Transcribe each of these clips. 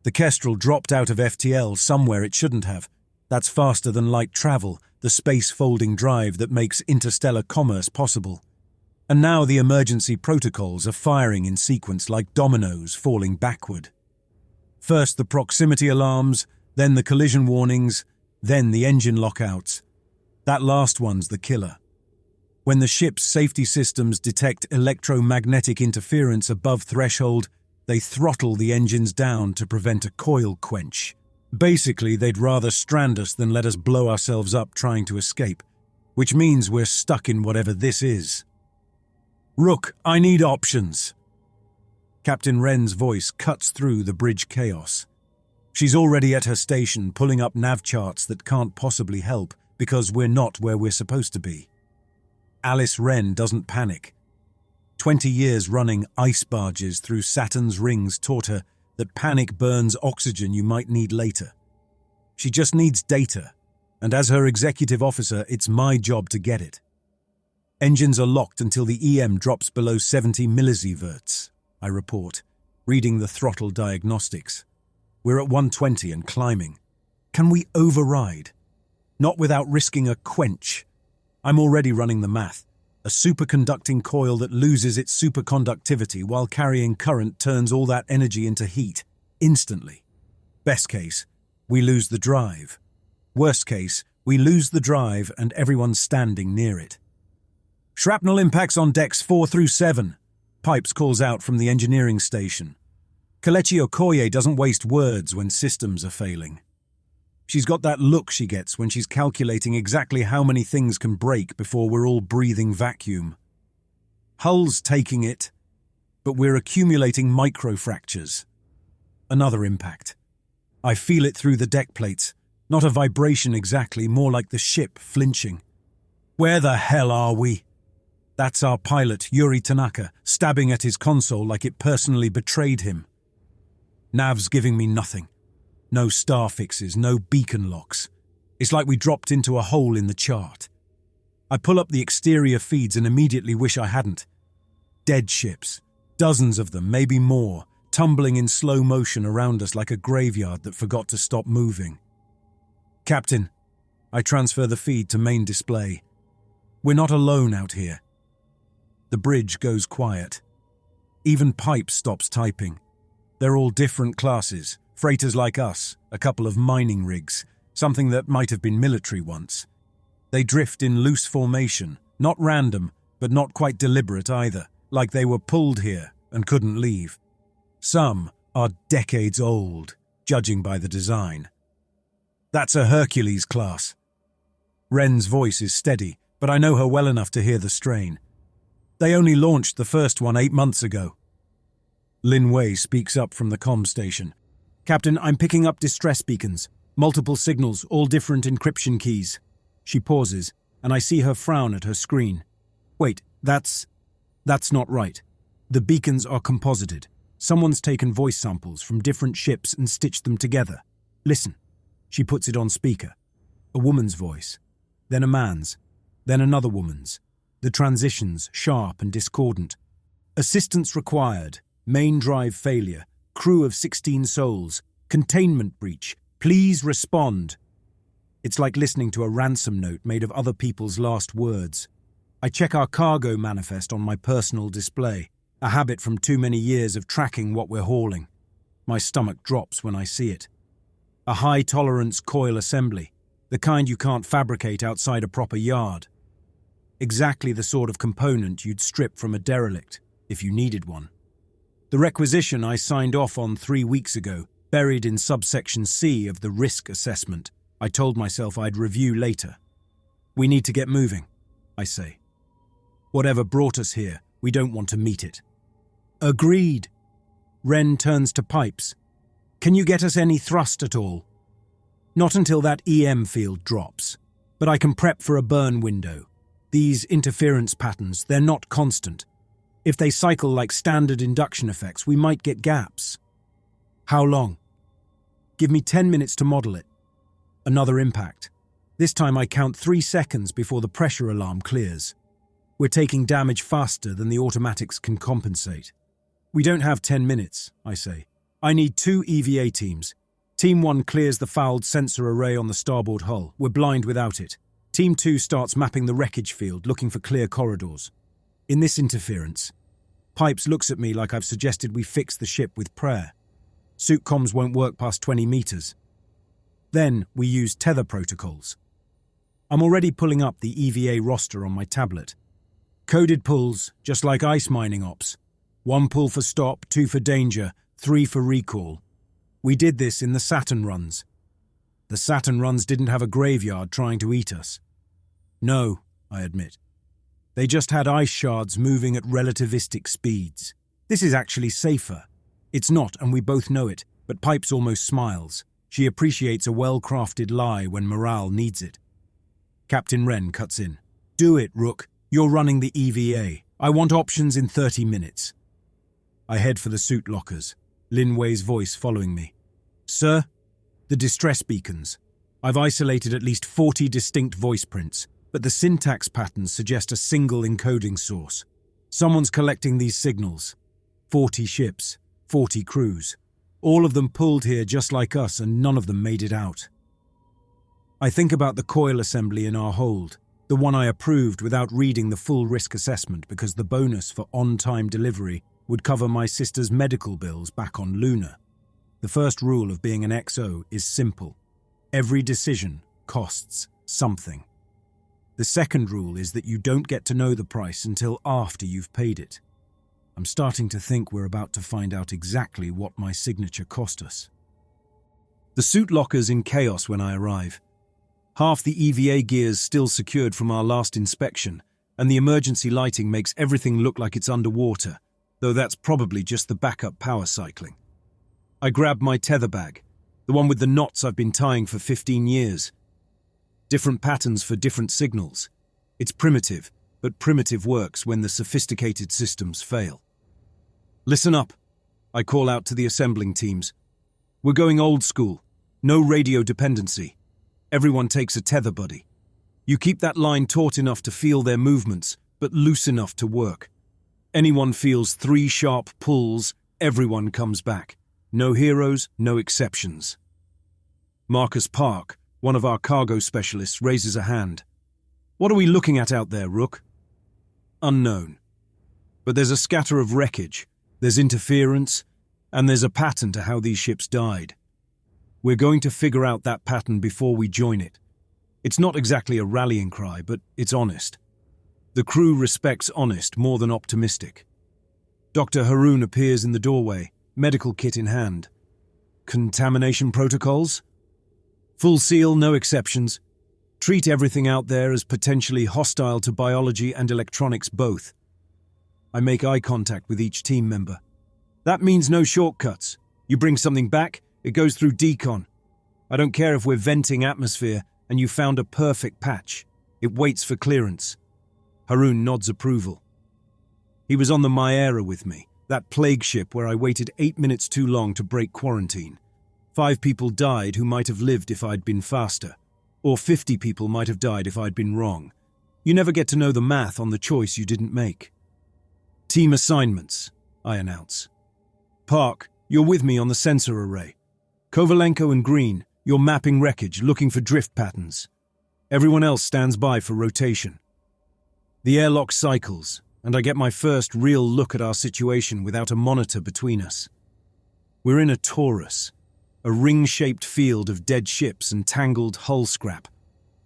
The Kestrel dropped out of FTL somewhere it shouldn't have. That's faster than light travel, the space-folding drive that makes interstellar commerce possible. And now the emergency protocols are firing in sequence like dominoes falling backward. First the proximity alarms, then the collision warnings, then the engine lockouts. That last one's the killer. When the ship's safety systems detect electromagnetic interference above threshold, they throttle the engines down to prevent a coil quench. Basically, they'd rather strand us than let us blow ourselves up trying to escape, which means we're stuck in whatever this is. Rook, I need options. Captain Wren's voice cuts through the bridge chaos. She's already at her station pulling up nav charts that can't possibly help because we're not where we're supposed to be. Alice Wren doesn't panic. 20 years running ice barges through Saturn's rings taught her that panic burns oxygen you might need later. She just needs data, and as her executive officer, it's my job to get it. Engines are locked until the EM drops below 70 millisieverts, I report, reading the throttle diagnostics. We're at 120 and climbing. Can we override? Not without risking a quench. I'm already running the math. A superconducting coil that loses its superconductivity while carrying current turns all that energy into heat, instantly. Best case, we lose the drive. Worst case, we lose the drive and everyone standing near it. Shrapnel impacts on decks 4 through 7, Pipes calls out from the engineering station. Kelechi Okoye doesn't waste words when systems are failing. She's got that look she gets when she's calculating exactly how many things can break before we're all breathing vacuum. Hull's taking it, but we're accumulating microfractures. Another impact. I feel it through the deck plates, not a vibration exactly, more like the ship flinching. Where the hell are we? That's our pilot, Yuri Tanaka, stabbing at his console like it personally betrayed him. Nav's giving me nothing. No star fixes, no beacon locks. It's like we dropped into a hole in the chart. I pull up the exterior feeds and immediately wish I hadn't. Dead ships, dozens of them, maybe more, tumbling in slow motion around us like a graveyard that forgot to stop moving. Captain, I transfer the feed to main display. We're not alone out here. The bridge goes quiet. Even Pipes stops typing. They're all different classes. Freighters like us, a couple of mining rigs, something that might have been military once. They drift in loose formation, not random, but not quite deliberate either, like they were pulled here and couldn't leave. Some are decades old, judging by the design. That's a Hercules class. Wren's voice is steady, but I know her well enough to hear the strain. They only launched the first one 8 months ago. Lin Wei speaks up from the comm station. Captain, I'm picking up distress beacons. Multiple signals, all different encryption keys. She pauses, and I see her frown at her screen. Wait, that's not right. The beacons are composited. Someone's taken voice samples from different ships and stitched them together. Listen. She puts it on speaker. A woman's voice. Then a man's. Then another woman's. The transitions sharp and discordant. Assistance required. Main drive failure. Crew of 16 souls. Containment breach. Please respond. It's like listening to a ransom note made of other people's last words. I check our cargo manifest on my personal display, a habit from too many years of tracking what we're hauling. My stomach drops when I see it. A high-tolerance coil assembly, the kind you can't fabricate outside a proper yard. Exactly the sort of component you'd strip from a derelict, if you needed one. The requisition I signed off on 3 weeks ago, buried in subsection C of the risk assessment, I told myself I'd review later. We need to get moving, I say. Whatever brought us here, we don't want to meet it. Agreed. Wren turns to Pipes. Can you get us any thrust at all? Not until that EM field drops, but I can prep for a burn window. These interference patterns, they're not constant. If they cycle like standard induction effects, we might get gaps. How long? Give me 10 minutes to model it. Another impact. This time I count 3 seconds before the pressure alarm clears. We're taking damage faster than the automatics can compensate. We don't have 10 minutes, I say. I need 2 EVA teams. Team 1 clears the fouled sensor array on the starboard hull. We're blind without it. Team 2 starts mapping the wreckage field, looking for clear corridors. In this interference, Pipes looks at me like I've suggested we fix the ship with prayer. Suit comms won't work past 20 meters. Then we use tether protocols. I'm already pulling up the EVA roster on my tablet. Coded pulls, just like ice mining ops. 1 pull for stop, 2 for danger, 3 for recall. We did this in the Saturn runs. The Saturn runs didn't have a graveyard trying to eat us. No, I admit. They just had ice shards moving at relativistic speeds. This is actually safer. It's not, and we both know it, but Pipes almost smiles. She appreciates a well-crafted lie when morale needs it. Captain Wren cuts in. Do it, Rook. You're running the EVA. I want options in 30 minutes. I head for the suit lockers, Lin Wei's voice following me. Sir? The distress beacons. I've isolated at least 40 distinct voice prints, but the syntax patterns suggest a single encoding source. Someone's collecting these signals. 40 ships, 40 crews. All of them pulled here just like us, and none of them made it out. I think about the coil assembly in our hold, the one I approved without reading the full risk assessment because the bonus for on-time delivery would cover my sister's medical bills back on Luna. The first rule of being an XO is simple. Every decision costs something. The second rule is that you don't get to know the price until after you've paid it. I'm starting to think we're about to find out exactly what my signature cost us. The suit locker's in chaos when I arrive. Half the EVA gear's still secured from our last inspection, and the emergency lighting makes everything look like it's underwater, though that's probably just the backup power cycling. I grab my tether bag, the one with the knots I've been tying for 15 years. Different patterns for different signals. It's primitive, but primitive works when the sophisticated systems fail. Listen up, I call out to the assembling teams. We're going old school, no radio dependency. Everyone takes a tether buddy. You keep that line taut enough to feel their movements, but loose enough to work. Anyone feels 3 sharp pulls, everyone comes back. No heroes, no exceptions. Marcus Park, one of our cargo specialists, raises a hand. What are we looking at out there, Rook? Unknown. But there's a scatter of wreckage, there's interference, and there's a pattern to how these ships died. We're going to figure out that pattern before we join it. It's not exactly a rallying cry, but it's honest. The crew respects honest more than optimistic. Dr. Haroon appears in the doorway, medical kit in hand. Contamination protocols? Full seal, no exceptions. Treat everything out there as potentially hostile to biology and electronics both. I make eye contact with each team member. That means no shortcuts. You bring something back, it goes through decon. I don't care if we're venting atmosphere and you found a perfect patch. It waits for clearance. Haroon nods approval. He was on the Myera with me, that plague ship where I waited 8 minutes too long to break quarantine. 5 people died who might have lived if I'd been faster. Or 50 people might have died if I'd been wrong. You never get to know the math on the choice you didn't make. Team assignments, I announce. Park, you're with me on the sensor array. Kovalenko and Green, you're mapping wreckage, looking for drift patterns. Everyone else stands by for rotation. The airlock cycles, and I get my first real look at our situation without a monitor between us. We're in a torus, a ring-shaped field of dead ships and tangled hull scrap,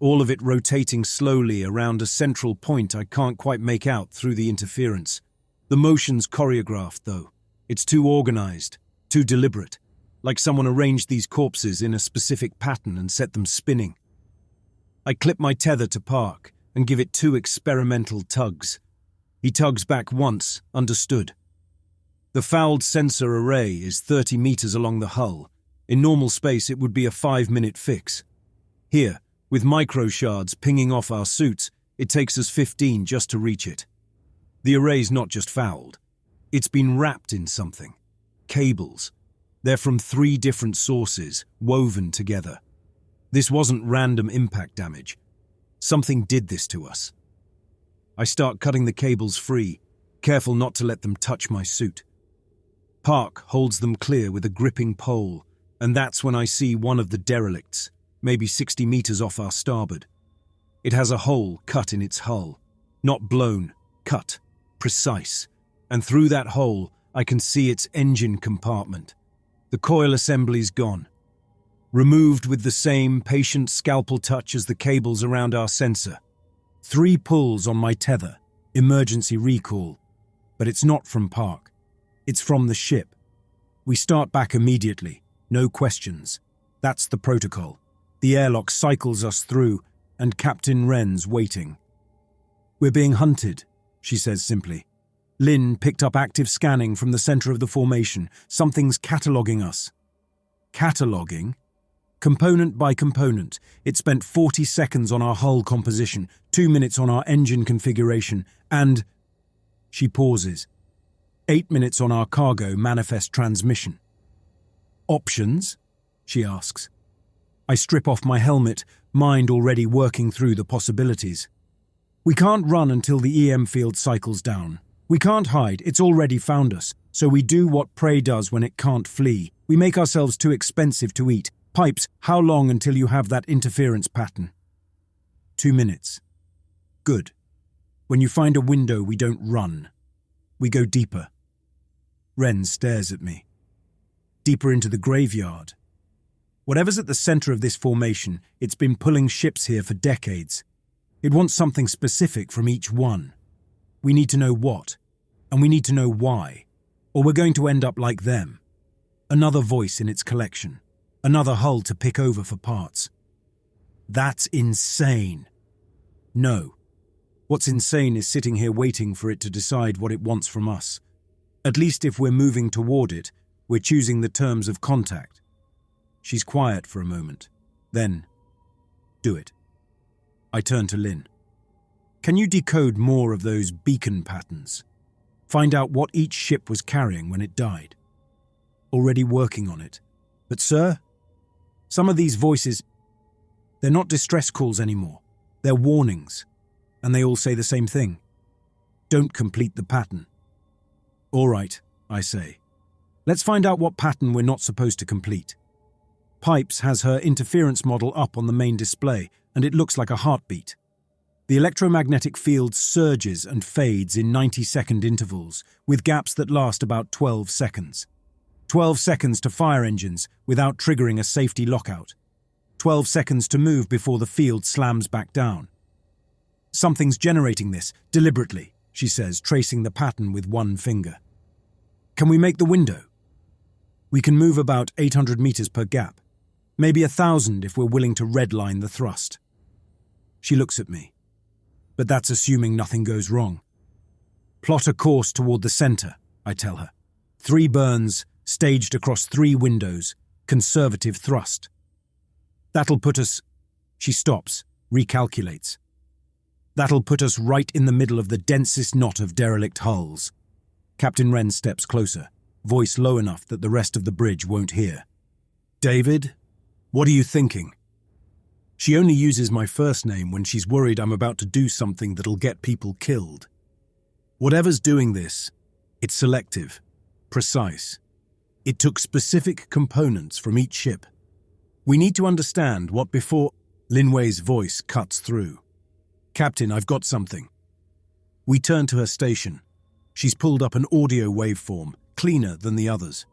all of it rotating slowly around a central point I can't quite make out through the interference. The motion's choreographed, though. It's too organized, too deliberate, like someone arranged these corpses in a specific pattern and set them spinning. I clip my tether to Park and give it 2 experimental tugs. He tugs back once, understood. The fouled sensor array is 30 meters along the hull. In normal space, it would be a 5-minute fix. Here, with micro shards pinging off our suits, it takes us 15 just to reach it. The array's not just fouled. It's been wrapped in something. Cables. They're from 3 different sources, woven together. This wasn't random impact damage. Something did this to us. I start cutting the cables free, careful not to let them touch my suit. Park holds them clear with a gripping pole, and that's when I see one of the derelicts, maybe 60 meters off our starboard. It has a hole cut in its hull. Not blown, cut, precise. And through that hole, I can see its engine compartment. The coil assembly's gone. Removed with the same patient scalpel touch as the cables around our sensor. 3 pulls on my tether, emergency recall. But it's not from Park. It's from the ship. We start back immediately, no questions. That's the protocol. The airlock cycles us through, and Captain Wren's waiting. "We're being hunted," she says simply. Lynn picked up active scanning from the center of the formation. Something's cataloging us. Cataloging? Component by component. It spent 40 seconds on our hull composition, 2 minutes on our engine configuration, and... She pauses. 8 minutes on our cargo manifest transmission. "Options?" she asks. I strip off my helmet, mind already working through the possibilities. "We can't run until the EM field cycles down. We can't hide, it's already found us. So we do what prey does when it can't flee. We make ourselves too expensive to eat. Pipes, how long until you have that interference pattern?" 2 minutes. Good. When you find a window, we don't run. We go deeper. Wren stares at me. Deeper into the graveyard. Whatever's at the center of this formation, it's been pulling ships here for decades. It wants something specific from each one. We need to know what, and we need to know why, or we're going to end up like them. Another voice in its collection. Another hull to pick over for parts. That's insane. No. What's insane is sitting here waiting for it to decide what it wants from us. At least if we're moving toward it, we're choosing the terms of contact. She's quiet for a moment. Then, "Do it." I turn to Lynn. "Can you decode more of those beacon patterns? Find out what each ship was carrying when it died?" "Already working on it. But sir, some of these voices, they're not distress calls anymore. They're warnings. And they all say the same thing. Don't complete the pattern." "All right," I say. "Let's find out what pattern we're not supposed to complete." Pipes has her interference model up on the main display, and it looks like a heartbeat. The electromagnetic field surges and fades in 90-second intervals, with gaps that last about 12 seconds. 12 seconds to fire engines without triggering a safety lockout. 12 seconds to move before the field slams back down. "Something's generating this, deliberately," she says, tracing the pattern with one finger. "Can we make the window?" "We can move about 800 meters per gap. Maybe 1,000 if we're willing to redline the thrust." She looks at me. "But that's assuming nothing goes wrong." "Plot a course toward the center," I tell her. 3 burns, staged across 3 windows, conservative thrust. "That'll put us..." She stops, recalculates. "That'll put us right in the middle of the densest knot of derelict hulls." Captain Wren steps closer, voice low enough that the rest of the bridge won't hear. "David, what are you thinking?" She only uses my first name when she's worried I'm about to do something that'll get people killed. Whatever's doing this, it's selective, precise. It took specific components from each ship. We need to understand what before... Linway's voice cuts through. "Captain, I've got something." We turn to her station. She's pulled up an audio waveform, cleaner than the others.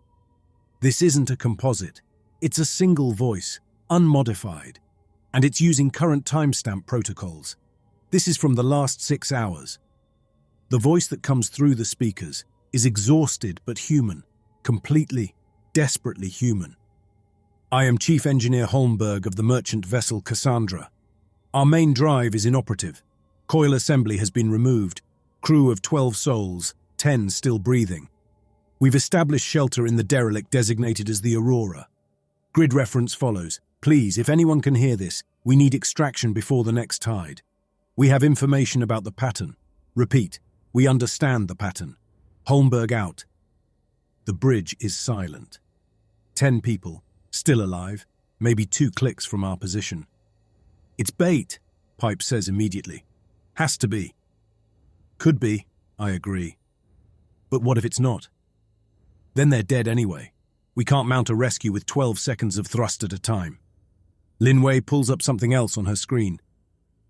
This isn't a composite. It's a single voice, unmodified. And it's using current timestamp protocols. This is from the last 6 hours. The voice that comes through the speakers is exhausted but human, completely, desperately human. "I am Chief Engineer Holmberg of the merchant vessel Cassandra. Our main drive is inoperative. Coil assembly has been removed. Crew of 12 souls, 10 still breathing. We've established shelter in the derelict designated as the Aurora. Grid reference follows. Please, if anyone can hear this, we need extraction before the next tide. We have information about the pattern. Repeat, we understand the pattern. Holmberg out." The bridge is silent. 10 people, still alive, maybe 2 clicks from our position. "It's bait," Pipe says immediately. "Has to be." "Could be," I agree. "But what if it's not?" Then they're dead anyway. We can't mount a rescue with 12 seconds of thrust at a time. Linway pulls up something else on her screen.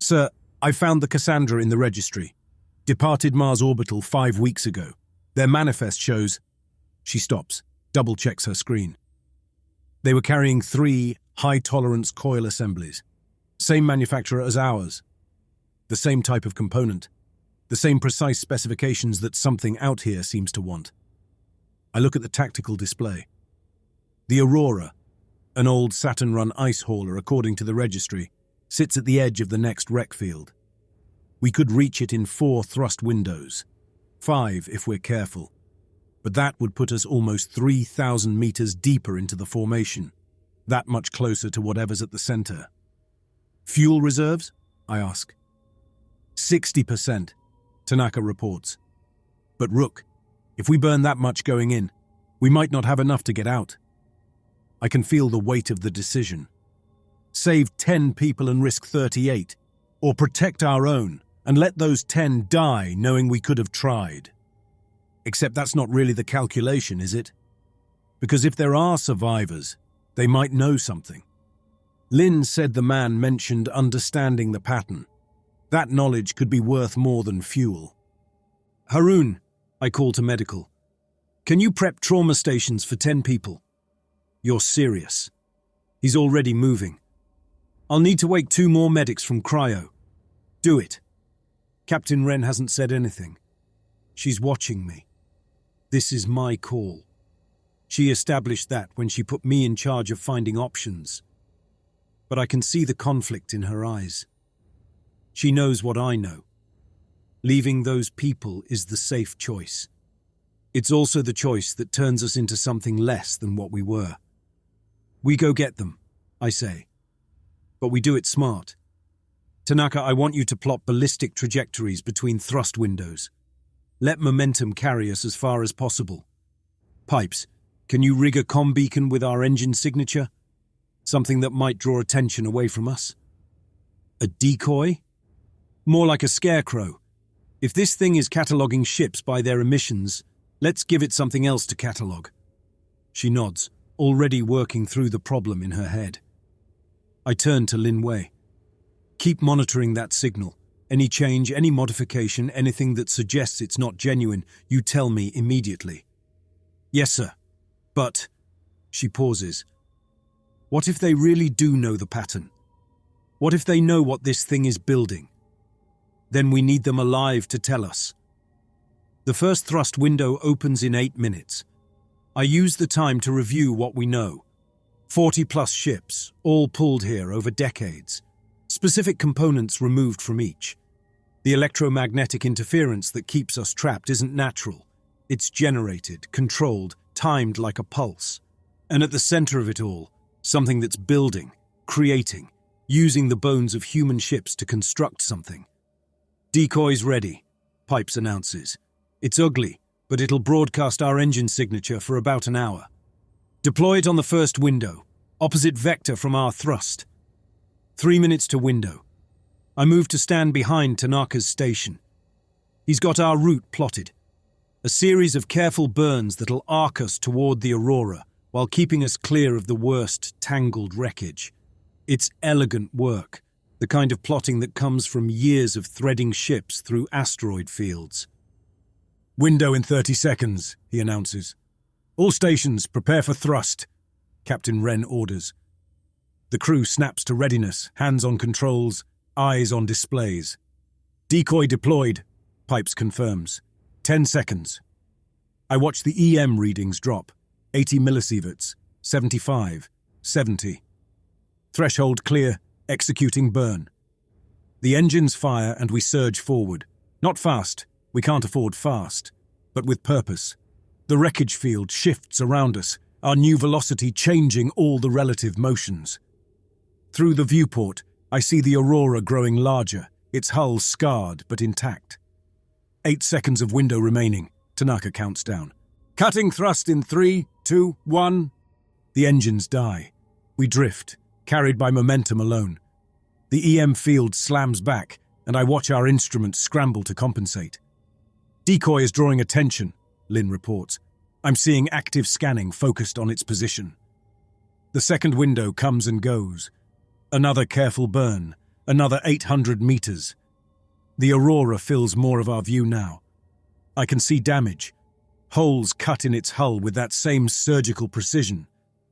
Sir, I found the Cassandra in the registry. Departed Mars orbital 5 weeks ago. Their manifest shows... She stops, double-checks her screen. They were carrying 3 high-tolerance coil assemblies. Same manufacturer as ours. The same type of component. The same precise specifications that something out here seems to want. I look at the tactical display. The Aurora, an old Saturn-run ice hauler according to the registry, sits at the edge of the next wreck field. We could reach it in 4 thrust windows. 5 if we're careful. But that would put us almost 3,000 meters deeper into the formation. That much closer to whatever's at the center. Fuel reserves? I ask. 60%, Tanaka reports. But Rook, if we burn that much going in, we might not have enough to get out. I can feel the weight of the decision. Save 10 people and risk 38, or protect our own and let those 10 die knowing we could have tried. Except that's not really the calculation, is it? Because if there are survivors, they might know something. Lin said the man mentioned understanding the pattern. That knowledge could be worth more than fuel. Haroon, I call to medical. Can you prep trauma stations for 10 people? You're serious. He's already moving. I'll need to wake 2 more medics from cryo. Do it. Captain Wren hasn't said anything. She's watching me. This is my call. She established that when she put me in charge of finding options. But I can see the conflict in her eyes. She knows what I know. Leaving those people is the safe choice. It's also the choice that turns us into something less than what we were. We go get them, I say. But we do it smart. Tanaka, I want you to plot ballistic trajectories between thrust windows. Let momentum carry us as far as possible. Pipes, can you rig a comm beacon with our engine signature? Something that might draw attention away from us. A decoy? More like a scarecrow. If this thing is cataloguing ships by their emissions, let's give it something else to catalogue. She nods, already working through the problem in her head. I turn to Lin Wei. Keep monitoring that signal. Any change, any modification, anything that suggests it's not genuine, you tell me immediately. Yes, sir. But... She pauses. What if they really do know the pattern? What if they know what this thing is building? Then we need them alive to tell us. The first thrust window opens in 8 minutes. I use the time to review what we know. 40-plus ships, all pulled here over decades. Specific components removed from each. The electromagnetic interference that keeps us trapped isn't natural. It's generated, controlled, timed like a pulse. And at the center of it all, something that's building, creating, using the bones of human ships to construct something. Decoy's ready, Pipes announces. It's ugly, but it'll broadcast our engine signature for about an hour. Deploy it on the first window, opposite vector from our thrust. 3 minutes to window. I move to stand behind Tanaka's station. He's got our route plotted. A series of careful burns that'll arc us toward the Aurora, while keeping us clear of the worst tangled wreckage. It's elegant work, the kind of plotting that comes from years of threading ships through asteroid fields. Window in 30 seconds, he announces. All stations, prepare for thrust, Captain Wren orders. The crew snaps to readiness, hands on controls, eyes on displays. Decoy deployed, Pipes confirms. 10 seconds. I watch the EM readings drop. 80 millisieverts, 75, 70. Threshold clear, executing burn. The engines fire and we surge forward. Not fast, we can't afford fast, but with purpose. The wreckage field shifts around us, our new velocity changing all the relative motions. Through the viewport, I see the Aurora growing larger, its hull scarred but intact. 8 seconds of window remaining, Tanaka counts down. Cutting thrust in 3, 2, 1. The engines die. We drift, carried by momentum alone. The EM field slams back, and I watch our instruments scramble to compensate. Decoy is drawing attention, Lin reports. I'm seeing active scanning focused on its position. The second window comes and goes. Another careful burn, another 800 meters. The aurora fills more of our view now. I can see damage, holes cut in its hull with that same surgical precision,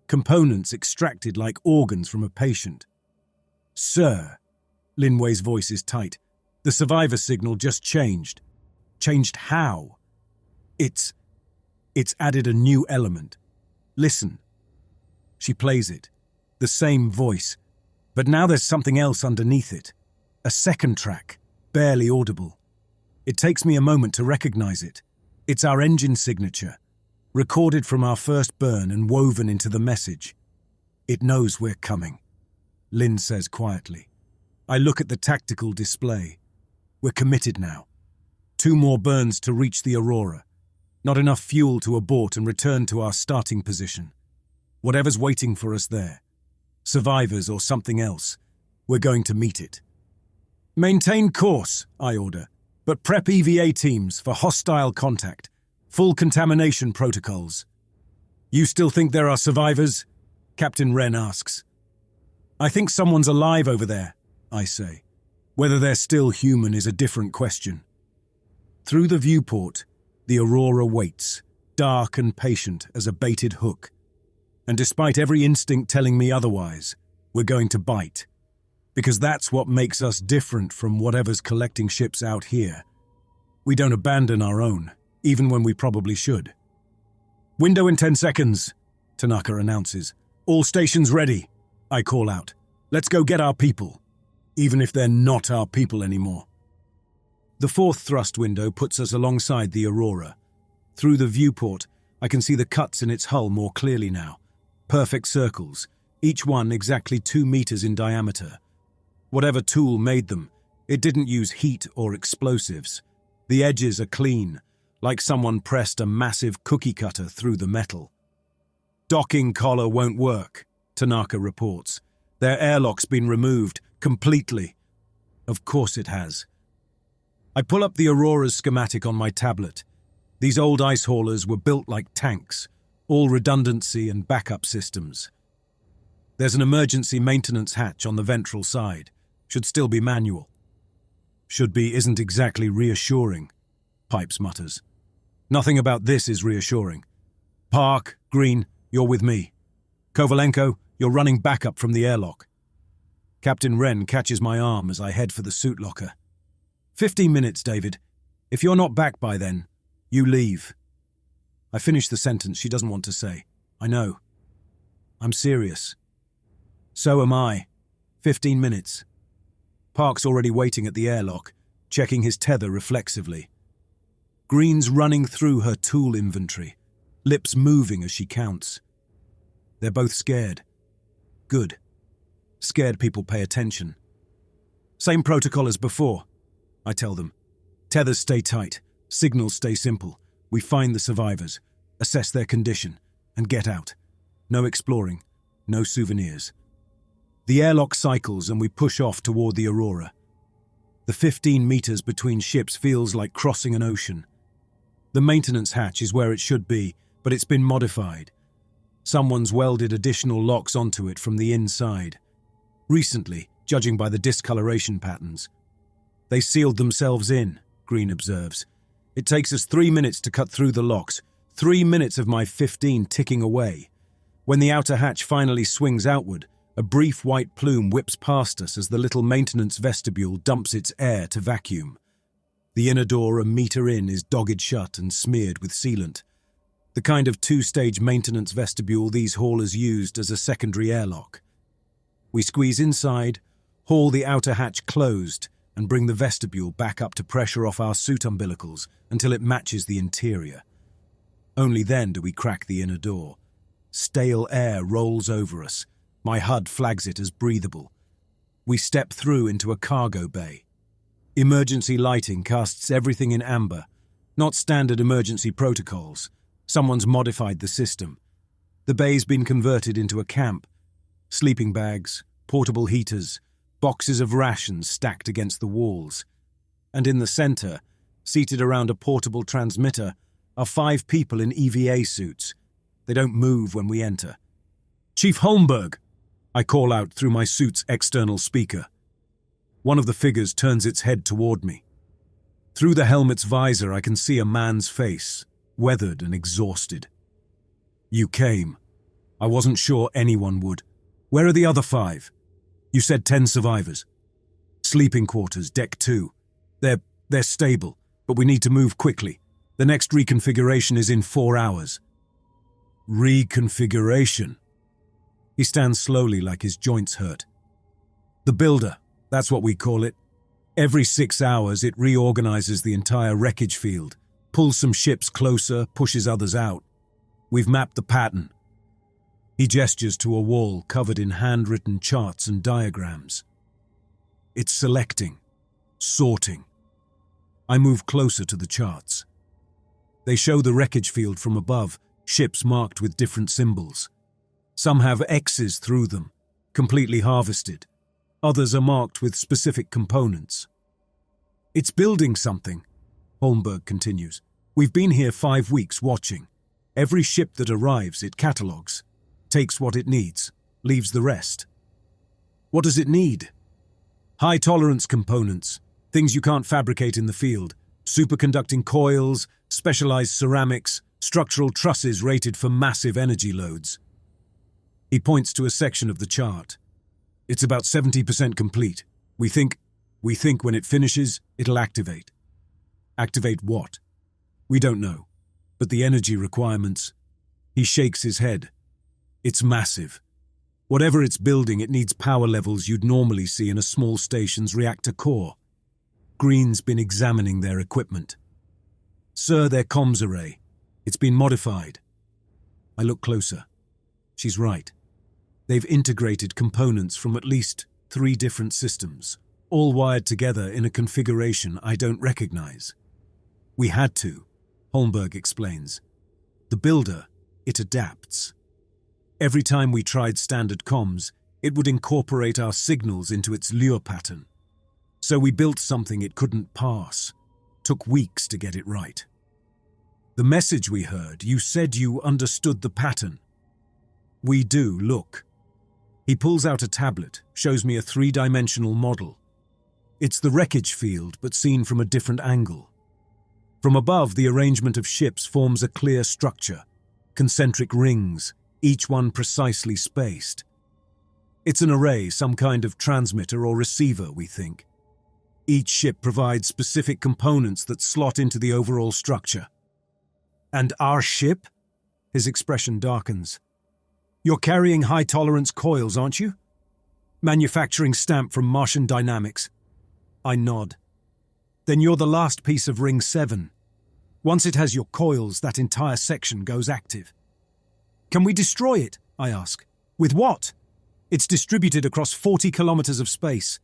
components extracted like organs from a patient. Sir, Linway's voice is tight. The survivor signal just changed. Changed how? It's added a new element. Listen. She plays it. The same voice. But now there's something else underneath it. A second track, barely audible. It takes me a moment to recognize it. It's our engine signature, recorded from our first burn and woven into the message. It knows we're coming, Lynn says quietly. I look at the tactical display. We're committed now. 2 more burns to reach the aurora. Not enough fuel to abort and return to our starting position. Whatever's waiting for us there, survivors or something else, we're going to meet it. Maintain course, I order, but prep EVA teams for hostile contact, full contamination protocols. You still think there are survivors? Captain Wren asks. I think someone's alive over there, I say. Whether they're still human is a different question. Through the viewport, the aurora waits, dark and patient as a baited hook. And despite every instinct telling me otherwise, we're going to bite. Because that's what makes us different from whatever's collecting ships out here. We don't abandon our own, even when we probably should. Window in 10 seconds, Tanaka announces. All stations ready, I call out. Let's go get our people, even if they're not our people anymore. The 4th thrust window puts us alongside the aurora. Through the viewport, I can see the cuts in its hull more clearly now. Perfect circles, each one exactly 2 meters in diameter. Whatever tool made them, it didn't use heat or explosives. The edges are clean, like someone pressed a massive cookie cutter through the metal. Docking collar won't work, Tanaka reports. Their airlock's been removed, completely. Of course it has. I pull up the Aurora's schematic on my tablet. These old ice haulers were built like tanks, all redundancy and backup systems. There's an emergency maintenance hatch on the ventral side. Should still be manual. Should be isn't exactly reassuring, Pipes mutters. Nothing about this is reassuring. Park, Green, you're with me. Kovalenko, you're running backup from the airlock. Captain Wren catches my arm as I head for the suit locker. 15 minutes, David. If you're not back by then, you leave. I finish the sentence she doesn't want to say. I know. I'm serious. So am I. 15 minutes. Park's already waiting at the airlock, checking his tether reflexively. Green's running through her tool inventory, lips moving as she counts. They're both scared. Good. Scared people pay attention. Same protocol as before, I tell them. Tethers stay tight, signals stay simple. We find the survivors, assess their condition, and get out. No exploring, no souvenirs. The airlock cycles and we push off toward the aurora. The 15 meters between ships feels like crossing an ocean. The maintenance hatch is where it should be, but it's been modified. Someone's welded additional locks onto it from the inside. Recently, judging by the discoloration patterns. They sealed themselves in, Green observes. It takes us 3 minutes to cut through the locks, 3 minutes of my 15 ticking away. When the outer hatch finally swings outward, a brief white plume whips past us as the little maintenance vestibule dumps its air to vacuum. The inner door a meter in is dogged shut and smeared with sealant. The kind of 2-stage maintenance vestibule these haulers used as a secondary airlock. We squeeze inside, haul the outer hatch closed, and bring the vestibule back up to pressure off our suit umbilicals until it matches the interior. Only then do we crack the inner door. Stale air rolls over us. My HUD flags it as breathable. We step through into a cargo bay. Emergency lighting casts everything in amber, not standard emergency protocols. Someone's modified the system. The bay's been converted into a camp. Sleeping bags, portable heaters, boxes of rations stacked against the walls. And in the center, seated around a portable transmitter, are 5 people in EVA suits. They don't move when we enter. "Chief Holmberg," I call out through my suit's external speaker. One of the figures turns its head toward me. Through the helmet's visor, I can see a man's face, weathered and exhausted. "You came. I wasn't sure anyone would. Where are the other 5? You said 10 survivors. Sleeping quarters, deck 2. They're stable, but we need to move quickly. The next reconfiguration is in 4 hours. Reconfiguration? He stands slowly like his joints hurt. The builder, that's what we call it. Every 6 hours it reorganizes the entire wreckage field, pulls some ships closer, pushes others out. We've mapped the pattern. He gestures to a wall covered in handwritten charts and diagrams. It's selecting, sorting. I move closer to the charts. They show the wreckage field from above, ships marked with different symbols. Some have X's through them, completely harvested. Others are marked with specific components. "It's building something," Holmberg continues. "We've been here 5 weeks watching. Every ship that arrives, it catalogues, takes what it needs, leaves the rest." "What does it need?" "High-tolerance components, things you can't fabricate in the field, superconducting coils, specialized ceramics, structural trusses rated for massive energy loads." He points to a section of the chart. "It's about 70% complete. We think when it finishes, it'll activate." "Activate what?" "We don't know. But the energy requirements..." He shakes his head. "It's massive. Whatever it's building, it needs power levels you'd normally see in a small station's reactor core." Green's been examining their equipment. "Sir, their comms array. It's been modified." I look closer. She's right. They've integrated components from at least 3 different systems, all wired together in a configuration I don't recognize. "We had to," Holmberg explains. "The builder, it adapts. Every time we tried standard comms, it would incorporate our signals into its lure pattern. So we built something it couldn't pass. Took weeks to get it right." "The message we heard, you said you understood the pattern." "We do, look." He pulls out a tablet, shows me a 3-dimensional model. It's the wreckage field, but seen from a different angle. From above, the arrangement of ships forms a clear structure, concentric rings, each one precisely spaced. It's an array, some kind of transmitter or receiver, we think. Each ship provides specific components that slot into the overall structure. "And our ship?" His expression darkens. "You're carrying high-tolerance coils, aren't you? Manufacturing stamp from Martian Dynamics." I nod. "Then you're the last piece of Ring 7. Once it has your coils, that entire section goes active." "Can we destroy it?" I ask. "With what?" "It's distributed across 40 kilometers of space.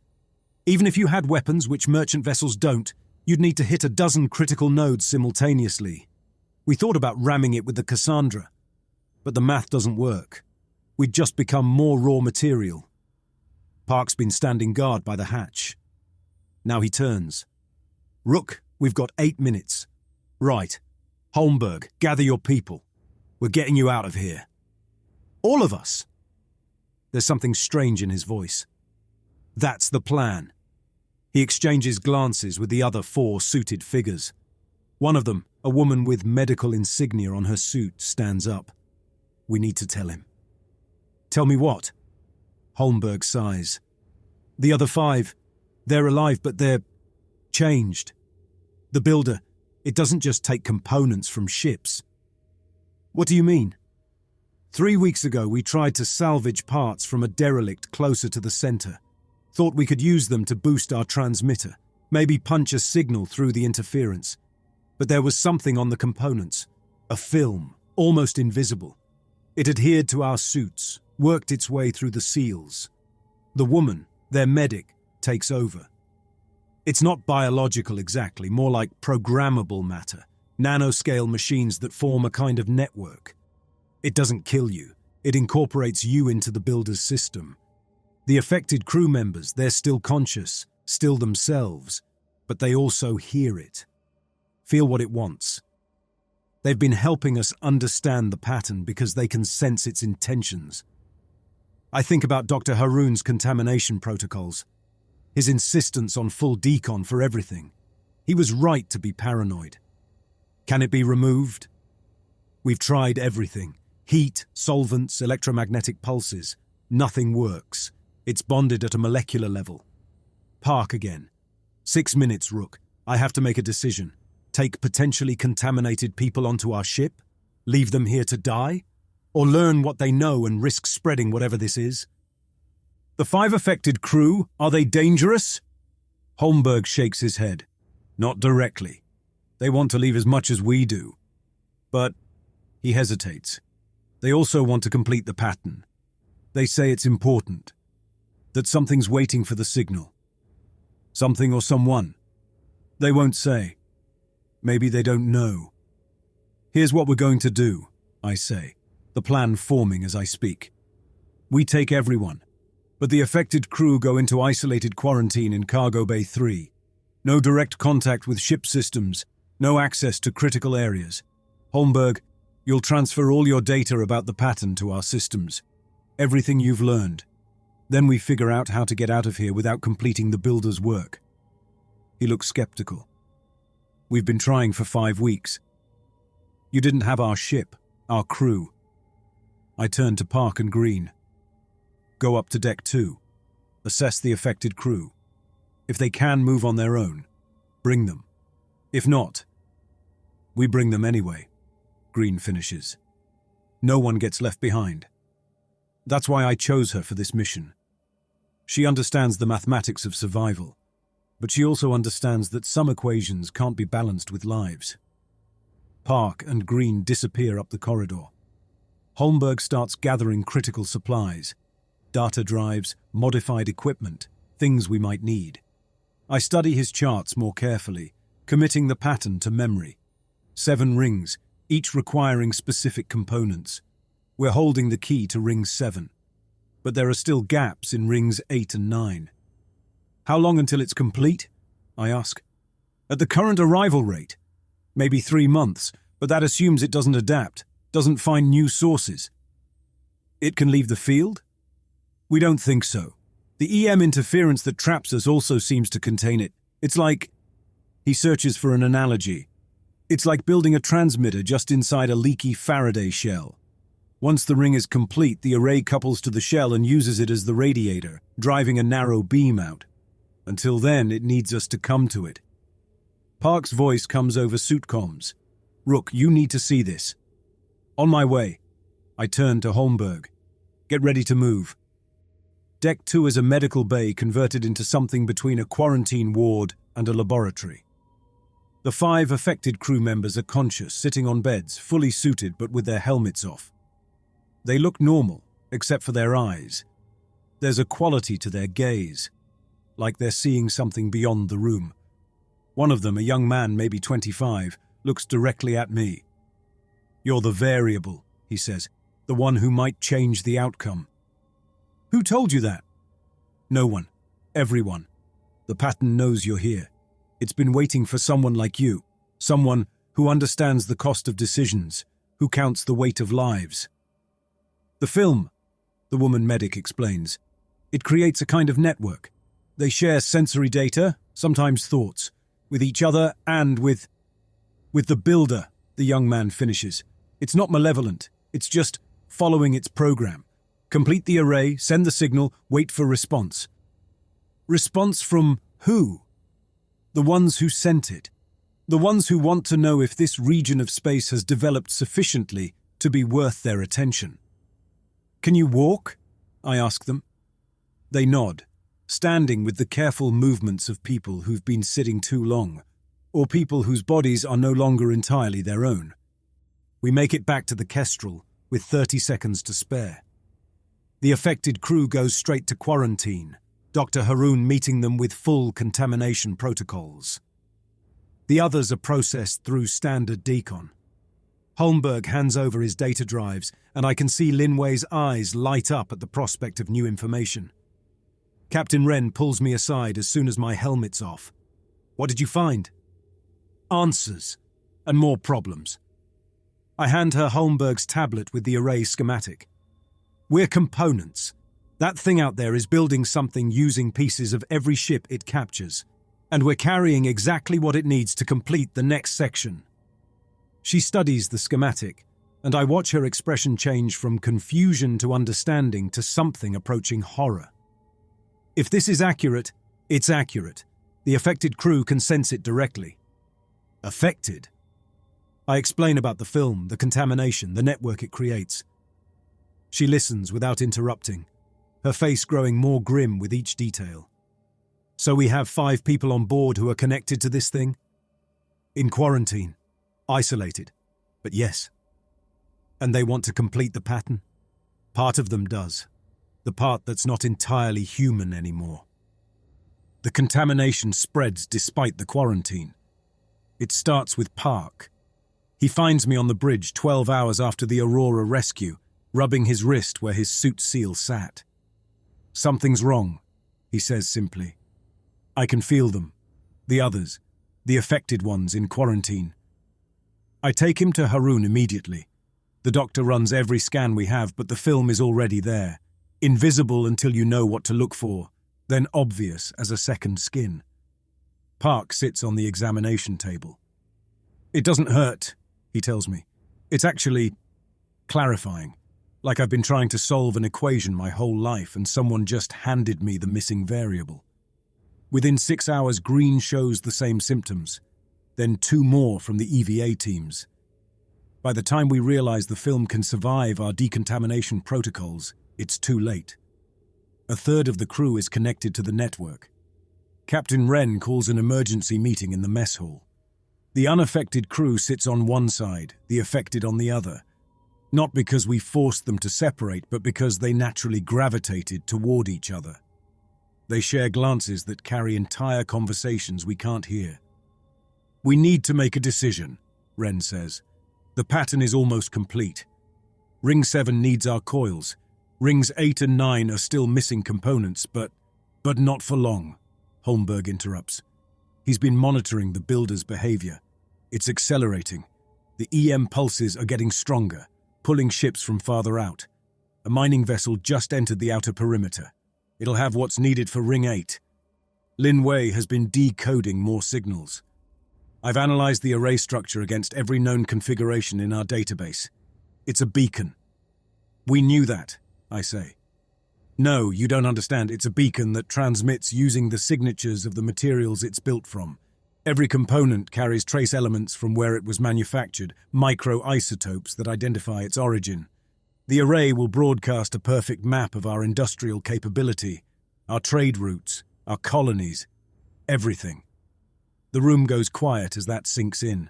Even if you had weapons, which merchant vessels don't, you'd need to hit a dozen critical nodes simultaneously. We thought about ramming it with the Cassandra, but the math doesn't work. We'd just become more raw material." Park's been standing guard by the hatch. Now he turns. "Rook, we've got 8 minutes." "Right. Holmberg, gather your people. We're getting you out of here." "All of us?" There's something strange in his voice. "That's the plan." He exchanges glances with the other 4 suited figures. One of them, a woman with medical insignia on her suit, stands up. "We need to tell him." "Tell me what?" Holmberg sighs. "The other 5, they're alive, but they're changed. The builder, it doesn't just take components from ships." "What do you mean?" 3 weeks ago, we tried to salvage parts from a derelict closer to the center. Thought we could use them to boost our transmitter, maybe punch a signal through the interference. But there was something on the components. A film, almost invisible. It adhered to our suits, worked its way through the seals. The woman, their medic, takes over. It's not biological exactly, more like programmable matter, nanoscale machines that form a kind of network. It doesn't kill you, it incorporates you into the builder's system. The affected crew members, they're still conscious, still themselves, but they also hear it. Feel what it wants. They've been helping us understand the pattern because they can sense its intentions. I think about Dr. Haroon's contamination protocols, his insistence on full decon for everything. He was right to be paranoid. Can it be removed? We've tried everything. Heat, solvents, electromagnetic pulses. Nothing works. It's bonded at a molecular level. Park again. 6 minutes, Rook. I have to make a decision. Take potentially contaminated people onto our ship? Leave them here to die? Or learn what they know and risk spreading whatever this is? The 5 affected crew, are they dangerous? Holmberg shakes his head. Not directly. They want to leave as much as we do. But he hesitates. They also want to complete the pattern. They say it's important. That something's waiting for the signal. Something or someone. They won't say. Maybe they don't know. Here's what we're going to do, I say, the plan forming as I speak. We take everyone, but the affected crew go into isolated quarantine in Cargo Bay 3. No direct contact with ship systems, no access to critical areas. Holmberg, you'll transfer all your data about the pattern to our systems. Everything you've learned. Then we figure out how to get out of here without completing the builder's work. He looks skeptical. We've been trying for 5 weeks. You didn't have our ship, our crew. I turn to Park and Green. Go up to Deck 2. Assess the affected crew. If they can move on their own, bring them. If not, we bring them anyway, Green finishes. No one gets left behind. That's why I chose her for this mission. She understands the mathematics of survival, but she also understands that some equations can't be balanced with lives. Park and Green disappear up the corridor. Holmberg starts gathering critical supplies, data drives, modified equipment, things we might need. I study his charts more carefully, committing the pattern to memory. 7 rings, each requiring specific components. We're holding the key to ring 7, but there are still gaps in rings 8 and 9. How long until it's complete? I ask. At the current arrival rate, maybe 3 months, but that assumes it doesn't adapt, doesn't find new sources. It can leave the field? We don't think so. The EM interference that traps us also seems to contain it. It's like... He searches for an analogy. It's like building a transmitter just inside a leaky Faraday shell. Once the ring is complete, the array couples to the shell and uses it as the radiator, driving a narrow beam out. Until then, it needs us to come to it. Park's voice comes over suit comms. Rook, you need to see this. On my way. I turn to Holmberg. Get ready to move. Deck 2 is a medical bay converted into something between a quarantine ward and a laboratory. The 5 affected crew members are conscious, sitting on beds, fully suited but with their helmets off. They look normal, except for their eyes. There's a quality to their gaze, like they're seeing something beyond the room. One of them, a young man, maybe 25, looks directly at me. You're the variable, he says, the one who might change the outcome. Who told you that? No one. Everyone. The pattern knows you're here. It's been waiting for someone like you, someone who understands the cost of decisions, who counts the weight of lives. The film, the woman medic explains, it creates a kind of network. They share sensory data, sometimes thoughts, with each other and with the builder, the young man finishes. It's not malevolent, it's just following its program. Complete the array, send the signal, wait for response. Response from who? The ones who sent it. The ones who want to know if this region of space has developed sufficiently to be worth their attention. Can you walk? I ask them. They nod, standing with the careful movements of people who've been sitting too long, or people whose bodies are no longer entirely their own. We make it back to the Kestrel with 30 seconds to spare. The affected crew goes straight to quarantine, Dr. Haroon meeting them with full contamination protocols. The others are processed through standard decon. Holmberg hands over his data drives, and I can see Linway's eyes light up at the prospect of new information. Captain Wren pulls me aside as soon as my helmet's off. What did you find? Answers, and more problems. I hand her Holmberg's tablet with the array schematic. We're components. That thing out there is building something using pieces of every ship it captures, and we're carrying exactly what it needs to complete the next section. She studies the schematic, and I watch her expression change from confusion to understanding to something approaching horror. If this is accurate, it's accurate. The affected crew can sense it directly. Affected? I explain about the film, the contamination, the network it creates. She listens without interrupting, her face growing more grim with each detail. So we have 5 people on board who are connected to this thing? In quarantine, isolated, but yes. And they want to complete the pattern? Part of them does. The part that's not entirely human anymore. The contamination spreads despite the quarantine. It starts with Park. He finds me on the bridge 12 hours after the Aurora rescue, rubbing his wrist where his suit seal sat. Something's wrong, he says simply. I can feel them. The others. The affected ones in quarantine. I take him to Haroon immediately. The doctor runs every scan we have, but the film is already there. Invisible until you know what to look for, then obvious as a second skin. Park sits on the examination table. It doesn't hurt, he tells me. It's actually clarifying, like I've been trying to solve an equation my whole life and someone just handed me the missing variable. Within 6 hours, green shows the same symptoms, then 2 more from the EVA teams. By the time we realize the film can survive our decontamination protocols, it's too late. A third of the crew is connected to the network. Captain Wren calls an emergency meeting in the mess hall. The unaffected crew sits on one side, the affected on the other. Not because we forced them to separate, but because they naturally gravitated toward each other. They share glances that carry entire conversations we can't hear. We need to make a decision, Wren says. The pattern is almost complete. Ring 7 needs our coils. Rings 8 and 9 are still missing components, but not for long, Holmberg interrupts. He's been monitoring the builder's behavior. It's accelerating. The EM pulses are getting stronger, pulling ships from farther out. A mining vessel just entered the outer perimeter. It'll have what's needed for Ring 8. Lin Wei has been decoding more signals. I've analyzed the array structure against every known configuration in our database. It's a beacon. We knew that, I say. No, you don't understand. It's a beacon that transmits using the signatures of the materials it's built from. Every component carries trace elements from where it was manufactured, microisotopes that identify its origin. The array will broadcast a perfect map of our industrial capability, our trade routes, our colonies, everything. The room goes quiet as that sinks in.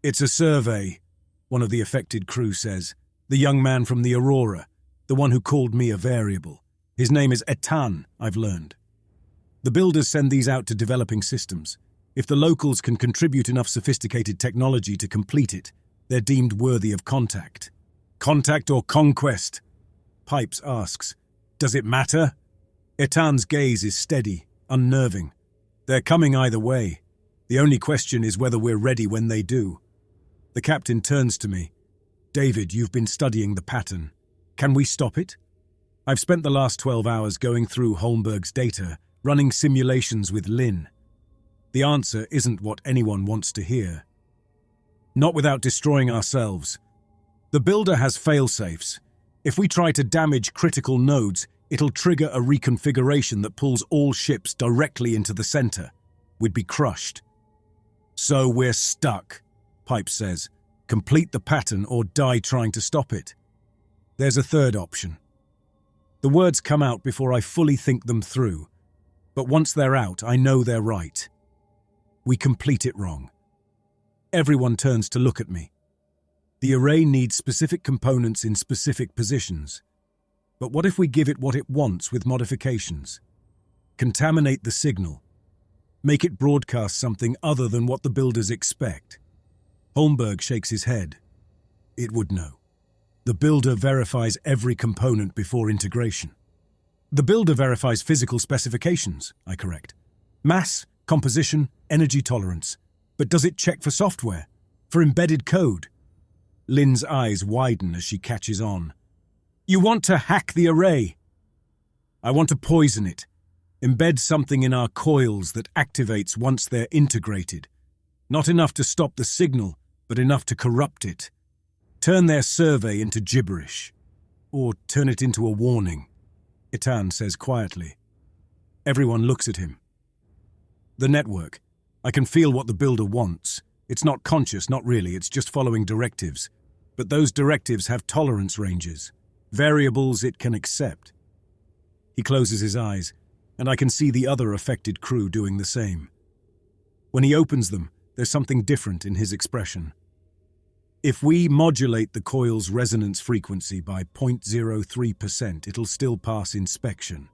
It's a survey, one of the affected crew says. The young man from the Aurora, the one who called me a variable. His name is Etan, I've learned. The builders send these out to developing systems. If the locals can contribute enough sophisticated technology to complete it, they're deemed worthy of contact. Contact or conquest? Pipes asks. Does it matter? Etan's gaze is steady, unnerving. They're coming either way. The only question is whether we're ready when they do. The captain turns to me. David, you've been studying the pattern. Can we stop it? I've spent the last 12 hours going through Holmberg's data, running simulations with Lin. The answer isn't what anyone wants to hear. Not without destroying ourselves. The builder has fail-safes. If we try to damage critical nodes, it'll trigger a reconfiguration that pulls all ships directly into the center. We'd be crushed. So we're stuck, Pipes says. Complete the pattern or die trying to stop it. There's a third option. The words come out before I fully think them through, but once they're out, I know they're right. We complete it wrong. Everyone turns to look at me. The array needs specific components in specific positions. But what if we give it what it wants with modifications? Contaminate the signal. Make it broadcast something other than what the builders expect. Holmberg shakes his head. It would know. The builder verifies every component before integration. The builder verifies physical specifications, I correct. Mass, composition, energy tolerance. But does it check for software? For embedded code? Lynn's eyes widen as she catches on. You want to hack the array? I want to poison it, embed something in our coils that activates once they're integrated. Not enough to stop the signal, but enough to corrupt it. Turn their survey into gibberish. Or turn it into a warning, Itan says quietly. Everyone looks at him. The network. I can feel what the builder wants. It's not conscious, not really, it's just following directives. But those directives have tolerance ranges, variables it can accept. He closes his eyes, and I can see the other affected crew doing the same. When he opens them, there's something different in his expression. If we modulate the coil's resonance frequency by 0.03%, it'll still pass inspection.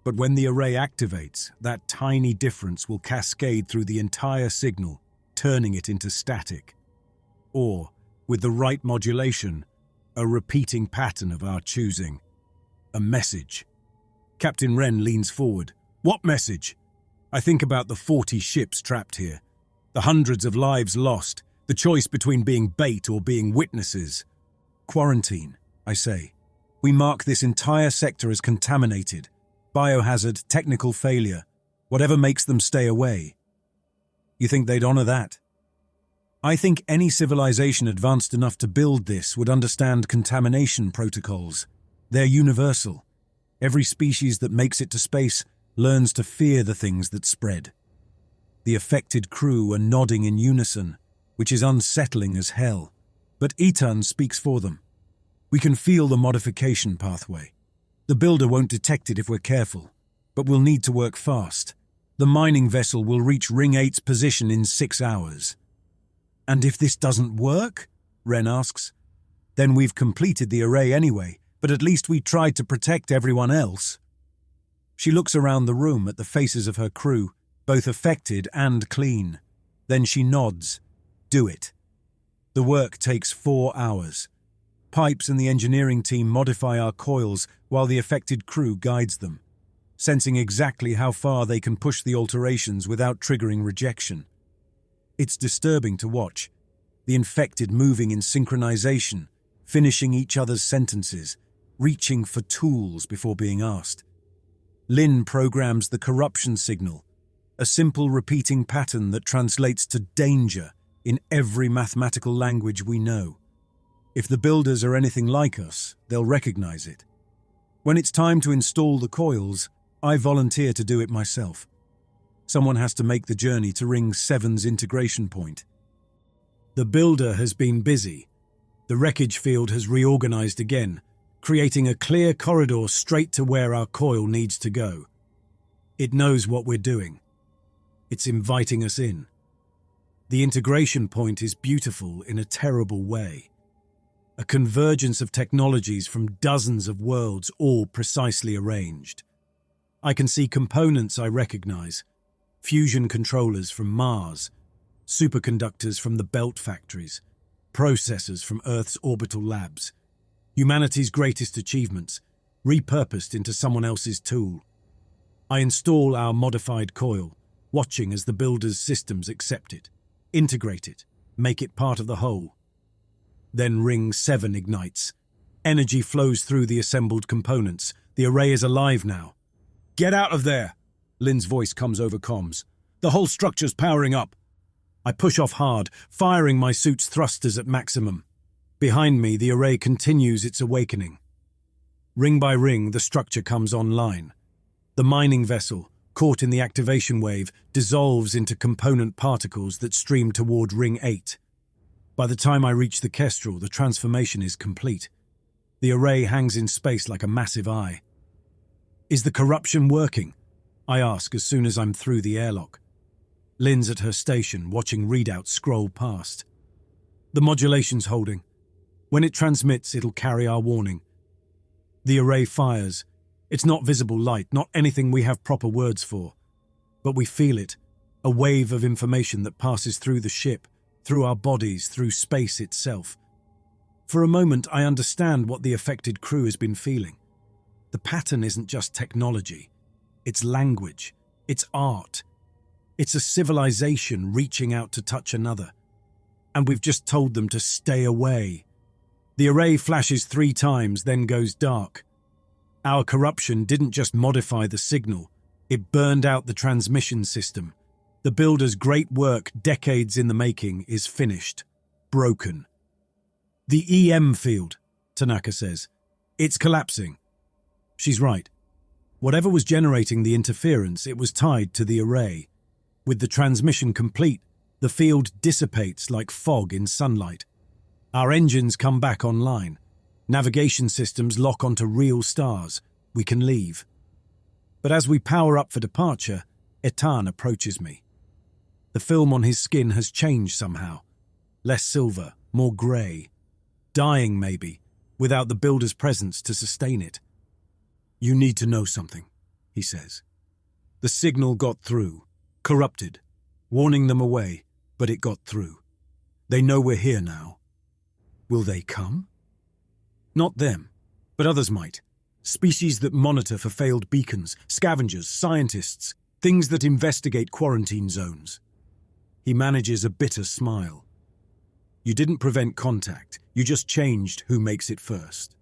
But when the array activates, that tiny difference will cascade through the entire signal, turning it into static. Or, with the right modulation, a repeating pattern of our choosing. A message. Captain Wren leans forward. What message? I think about the 40 ships trapped here, the hundreds of lives lost, the choice between being bait or being witnesses. Quarantine, I say. We mark this entire sector as contaminated. Biohazard, technical failure, whatever makes them stay away. You think they'd honor that? I think any civilization advanced enough to build this would understand contamination protocols. They're universal. Every species that makes it to space learns to fear the things that spread. The affected crew are nodding in unison, which is unsettling as hell. But Itan speaks for them. We can feel the modification pathway. The builder won't detect it if we're careful, but we'll need to work fast. The mining vessel will reach Ring 8's position in 6 hours. And if this doesn't work? Wren asks. Then we've completed the array anyway, but at least we tried to protect everyone else. She looks around the room at the faces of her crew, both affected and clean. Then she nods. Do it. The work takes 4 hours. Pipes and the engineering team modify our coils while the affected crew guides them, sensing exactly how far they can push the alterations without triggering rejection. It's disturbing to watch, the infected moving in synchronization, finishing each other's sentences, reaching for tools before being asked. Lynn programs the corruption signal, a simple repeating pattern that translates to danger in every mathematical language we know. If the builders are anything like us, they'll recognize it. When it's time to install the coils, I volunteer to do it myself. Someone has to make the journey to Ring 7's integration point. The builder has been busy. The wreckage field has reorganized again, creating a clear corridor straight to where our coil needs to go. It knows what we're doing. It's inviting us in. The integration point is beautiful in a terrible way. A convergence of technologies from dozens of worlds, all precisely arranged. I can see components I recognize. Fusion controllers from Mars, superconductors from the belt factories, processors from Earth's orbital labs. Humanity's greatest achievements, repurposed into someone else's tool. I install our modified coil, watching as the builder's systems accept it, integrate it, make it part of the whole. Then Ring 7 ignites. Energy flows through the assembled components. The array is alive now. Get out of there! Lynn's voice comes over comms. The whole structure's powering up. I push off hard, firing my suit's thrusters at maximum. Behind me, the array continues its awakening. Ring by ring, the structure comes online. The mining vessel, caught in the activation wave, dissolves into component particles that stream toward Ring 8. By the time I reach the Kestrel, the transformation is complete. The array hangs in space like a massive eye. Is the corruption working? I ask as soon as I'm through the airlock. Lynn's at her station, watching readouts scroll past. The modulation's holding. When it transmits, it'll carry our warning. The array fires. It's not visible light, not anything we have proper words for. But we feel it, a wave of information that passes through the ship, through our bodies, through space itself. For a moment, I understand what the affected crew has been feeling. The pattern isn't just technology. It's language. It's art. It's a civilization reaching out to touch another. And we've just told them to stay away. The array flashes 3 times, then goes dark. Our corruption didn't just modify the signal, it burned out the transmission system. The builder's great work, decades in the making, is finished. Broken. The EM field, Tanaka says. It's collapsing. She's right. Whatever was generating the interference, it was tied to the array. With the transmission complete, the field dissipates like fog in sunlight. Our engines come back online. Navigation systems lock onto real stars. We can leave. But as we power up for departure, Etan approaches me. The film on his skin has changed somehow. Less silver, more grey. Dying, maybe, without the builder's presence to sustain it. You need to know something, he says. The signal got through, corrupted, warning them away, but it got through. They know we're here now. Will they come? Not them, but others might. Species that monitor for failed beacons, scavengers, scientists, things that investigate quarantine zones. He manages a bitter smile. You didn't prevent contact, you just changed who makes it first.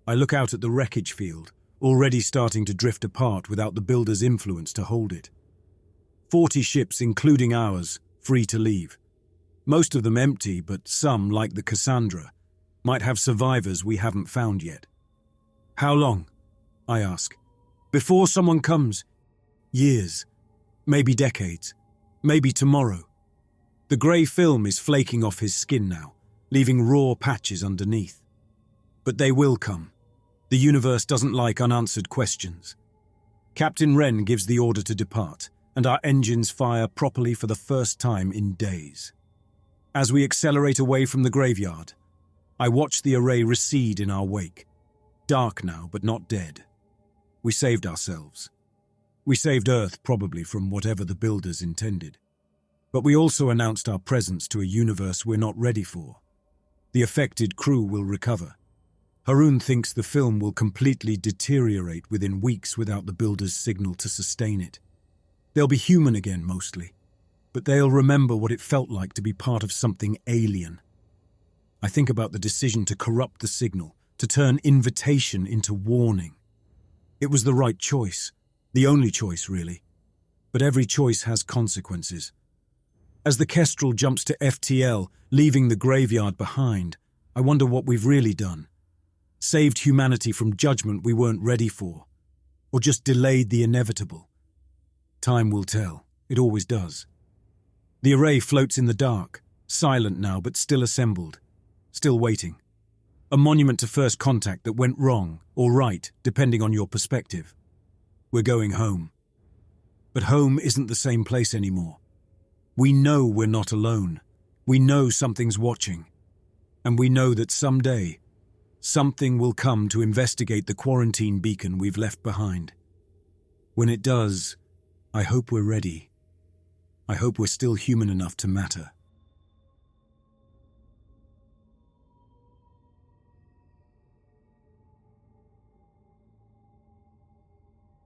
I look out at the wreckage field, already starting to drift apart without the builder's influence to hold it. 40 ships, including ours, free to leave. Most of them empty, but some, like the Cassandra, might have survivors we haven't found yet. How long? I ask. Before someone comes? Years. Maybe decades. Maybe tomorrow. The grey film is flaking off his skin now, leaving raw patches underneath. But they will come. The universe doesn't like unanswered questions. Captain Wren gives the order to depart, and our engines fire properly for the first time in days. As we accelerate away from the graveyard, I watch the array recede in our wake. Dark now, but not dead. We saved ourselves. We saved Earth, probably, from whatever the builders intended. But we also announced our presence to a universe we're not ready for. The affected crew will recover. Haroon thinks the film will completely deteriorate within weeks without the builder's signal to sustain it. They'll be human again, mostly, but they'll remember what it felt like to be part of something alien. I think about the decision to corrupt the signal, to turn invitation into warning. It was the right choice, the only choice, really. But every choice has consequences. As the Kestrel jumps to FTL, leaving the graveyard behind, I wonder what we've really done. Saved humanity from judgment we weren't ready for, or just delayed the inevitable. Time will tell. It always does. The array floats in the dark, silent now but still assembled, still waiting. A monument to first contact that went wrong or right, depending on your perspective. We're going home. But home isn't the same place anymore. We know we're not alone. We know something's watching. And we know that someday, something will come to investigate the quarantine beacon we've left behind. When it does, I hope we're ready. I hope we're still human enough to matter.